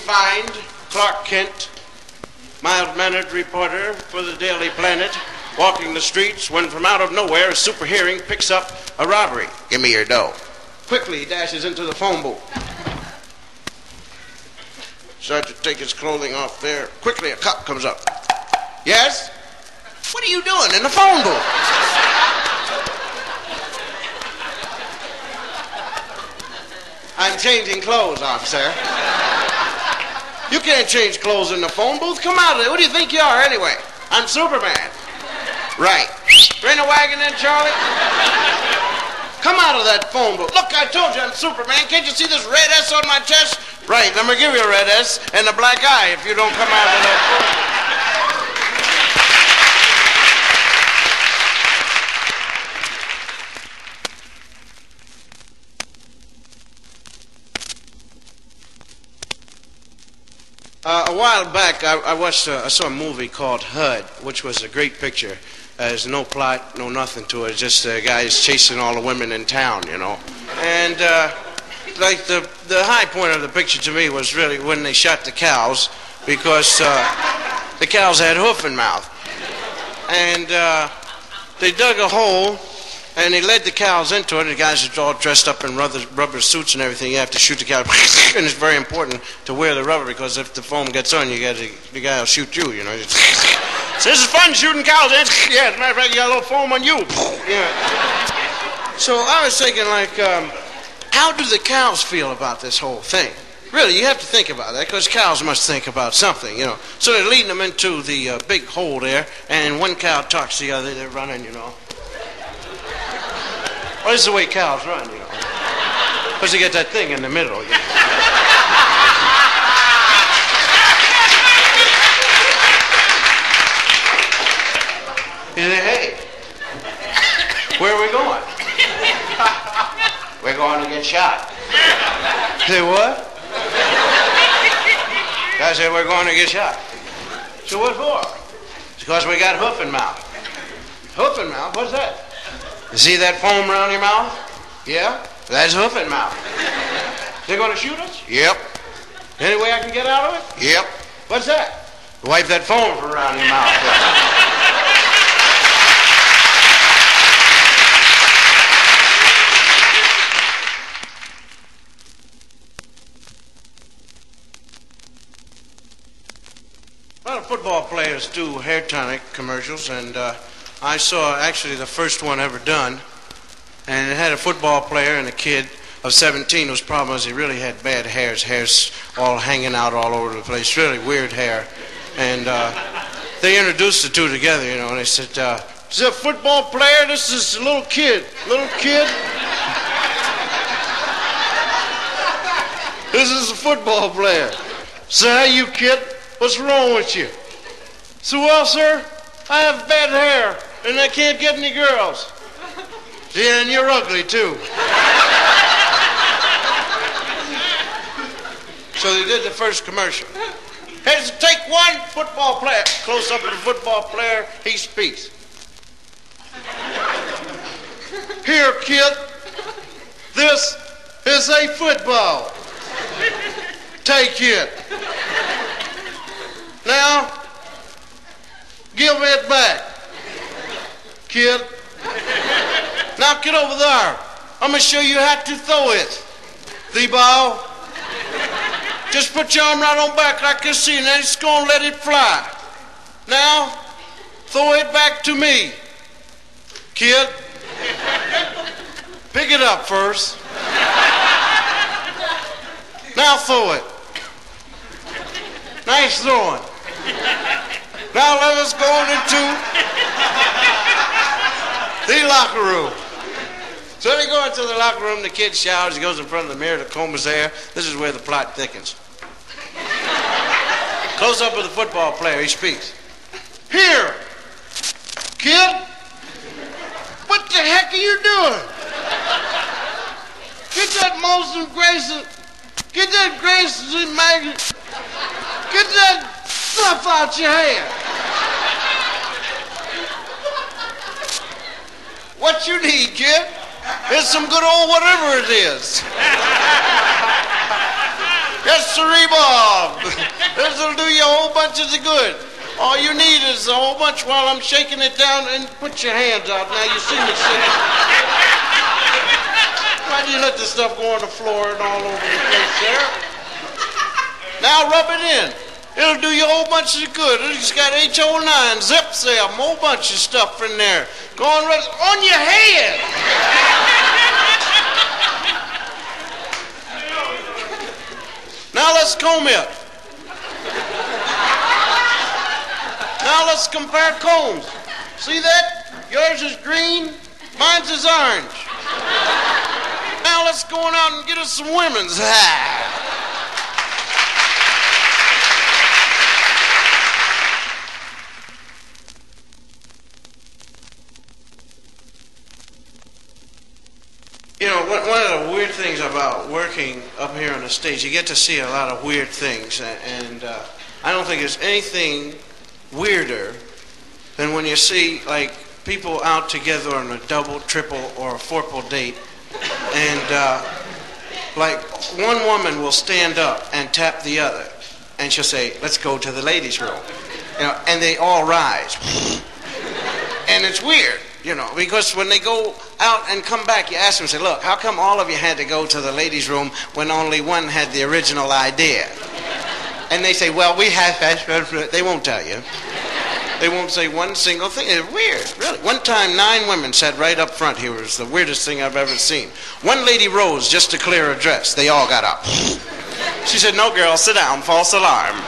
find Clark Kent, mild-mannered reporter for the Daily Planet, walking the streets when from out of nowhere a super hearing picks up a robbery. Give me your dough. Quickly he dashes into the phone booth. Starts to take his clothing off there. Quickly a cop comes up. Yes? What are you doing in the phone booth? I'm changing clothes, officer. You can't change clothes in the phone booth. Come out of there. What do you think you are anyway? I'm Superman. Right. Bring a wagon in, Charlie. Come out of that phone booth. Look, I told you I'm Superman. Can't you see this red S on my chest? Right, I'm going to give you a red S and a black eye if you don't come out of that phone booth. A while back, I saw a movie called HUD, which was a great picture. There's no plot, no nothing to it. Just guys chasing all the women in town, you know. And like the high point of the picture to me was really when they shot the cows, because the cows had hoof and mouth. And they dug a hole, and they led the cows into it. The guys are all dressed up in rubber suits and everything. You have to shoot the cow, and it's very important to wear the rubber, because if the foam gets on you, the guy will shoot you, you know. So this is fun shooting cows, eh? Yeah, as a matter of fact, you got a little foam on you. Yeah. So I was thinking, like, how do the cows feel about this whole thing? Really, you have to think about that, because cows must think about something, you know. So they're leading them into the big hole there, and one cow talks to the other. They're running, you know. Well, this is the way cows run, you know. Because they get that thing in the middle, you know. He said, hey, where are we going? We're going to get shot. Say, what? I said, we're going to get shot. So what for? It's because we got hoof and mouth. Hoof and mouth? What's that? You see that foam around your mouth? Yeah? That's hoof and mouth. They're going to shoot us? Yep. Any way I can get out of it? Yep. What's that? Wipe that foam from around your mouth. A lot of football players do hair tonic commercials, and I saw actually the first one ever done, and it had a football player and a kid of 17 whose problem was he really had bad hair. His hair's all hanging out all over the place, really weird hair. And they introduced the two together, you know, and they said, is this a football player? This is a little kid. Little kid? This is a football player. Say, you kid, what's wrong with you? So, well, sir, I have bad hair, and I can't get any girls. Yeah, and you're ugly, too. So they did the first commercial. Here's take one football player. Close up to the football player, he speaks. Here, kid, this is a football. Take it. Now, give it back, kid. Now get over there. I'm going to show you how to throw it. The ball. Just put your arm right on back like you see, and then it's going to let it fly. Now, throw it back to me, kid. Pick it up first. Now throw it. Nice throwing. Now let us go into the locker room. So they go into the locker room, the kid showers, he goes in front of the mirror to comb his hair. This is where the plot thickens. Close up with the football player, he speaks. Here, kid, what the heck are you doing? Get that Molson Grayson, get that Grayson magnet, get that stuff out your hair. What you need, kid, is some good old whatever it is. Just siree, Bob. This'll do you a whole bunch of good. All you need is a whole bunch while I'm shaking it down, and put your hands out. Now you see me shaking. Why do you let this stuff go on the floor and all over the place there? Now rub it in. It'll do you a whole bunch of good. It's got HO9, zips there, a whole bunch of stuff in there. Go on, on your head. Now let's comb it. Now let's compare combs. See that? Yours is green, mine's is orange. Now let's go on out and get us some women's. You know, one of the weird things about working up here on the stage, you get to see a lot of weird things, and I don't think there's anything weirder than when you see, like, people out together on a double, triple, or a fourple date, and, like, one woman will stand up and tap the other, and she'll say, let's go to the ladies' room, you know, and they all rise. And it's weird. You know, because when they go out and come back, you ask them, say, look, how come all of you had to go to the ladies' room when only one had the original idea? And they say, well, we have... They won't tell you. They won't say one single thing. It's weird, really. One time, 9 women sat right up front here. It was the weirdest thing I've ever seen. One lady rose just to clear her dress. They all got up. She said, no, girl, sit down, false alarm.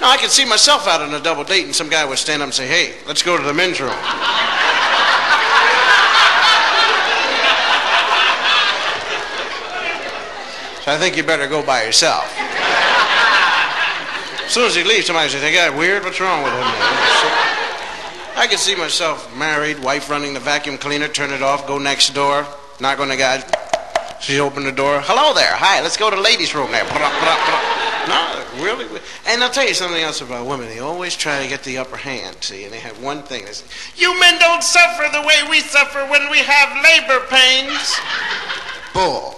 Now, I could see myself out on a double date, and some guy would stand up and say, hey, let's go to the men's room. So I think you better go by yourself. As soon as he leaves, somebody says, that guy weird? What's wrong with him? I could see myself married, wife running the vacuum cleaner, turn it off, go next door, knock on the guy's. She opened the door. Hello there. Hi, let's go to the ladies' room there. No, really. And I'll tell you something else about women. They always try to get the upper hand, see, and they have one thing. They say, you men don't suffer the way we suffer when we have labor pains. Bull.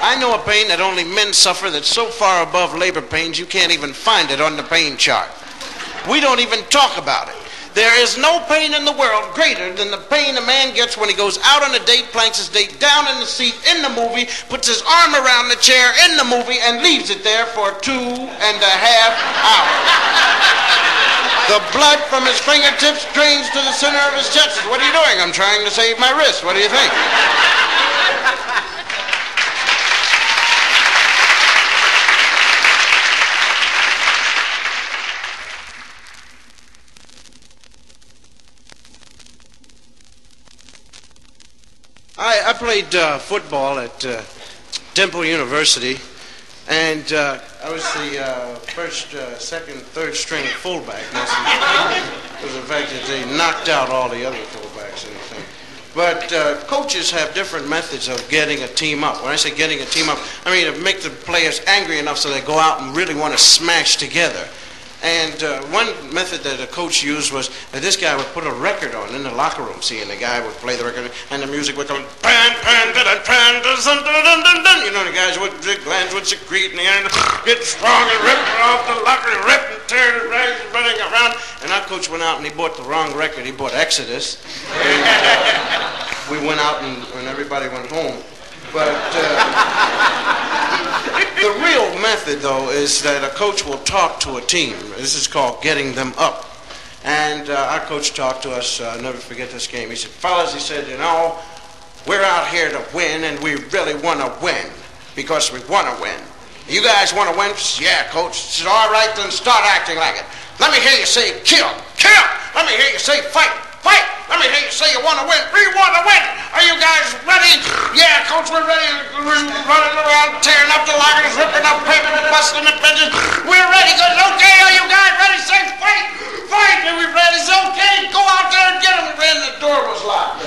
I know a pain that only men suffer that's so far above labor pains you can't even find it on the pain chart. We don't even talk about it. There is no pain in the world greater than the pain a man gets when he goes out on a date, planks his date down in the seat in the movie, puts his arm around the chair in the movie, and leaves it there for 2.5 hours. The blood from his fingertips drains to the center of his chest. What are you doing? I'm trying to save my wrist. What do you think? I played football at Temple University, and I was the first, second, third string fullback. Because of the fact that they knocked out all the other fullbacks and everything. But coaches have different methods of getting a team up. When I say getting a team up, I mean to make the players angry enough so they go out and really want to smash together. And one method that a coach used was that this guy would put a record on in the locker room, see, and the guy would play the record, and the music would go, pan, pan, da, da, pan, da, dun, dun, dun, dun. You know, the guys would, the glands would secrete, and the end get strong and rip it off the locker, rip and tear the rags running around. And our coach went out and he bought the wrong record. He bought Exodus. And we went out and everybody went home. But the real method, though, is that a coach will talk to a team. This is called getting them up. And our coach talked to us, I'll never forget this game. He said, fellas, he said, you know, we're out here to win, and we really want to win because we want to win. You guys want to win? Yeah, coach. He said, all right, then start acting like it. Let me hear you say kill, kill. Let me hear you say fight, fight. Let me hear you say you want to win. We want to win. Are you guys ready? Yeah, coach, we're ready. We're running around, tearing up the lockers, ripping up paper, busting the benches. We're ready. Good. Okay, are you guys ready? Say fight, fight. Are we ready? It's okay. Go out there and get them. And the door was locked.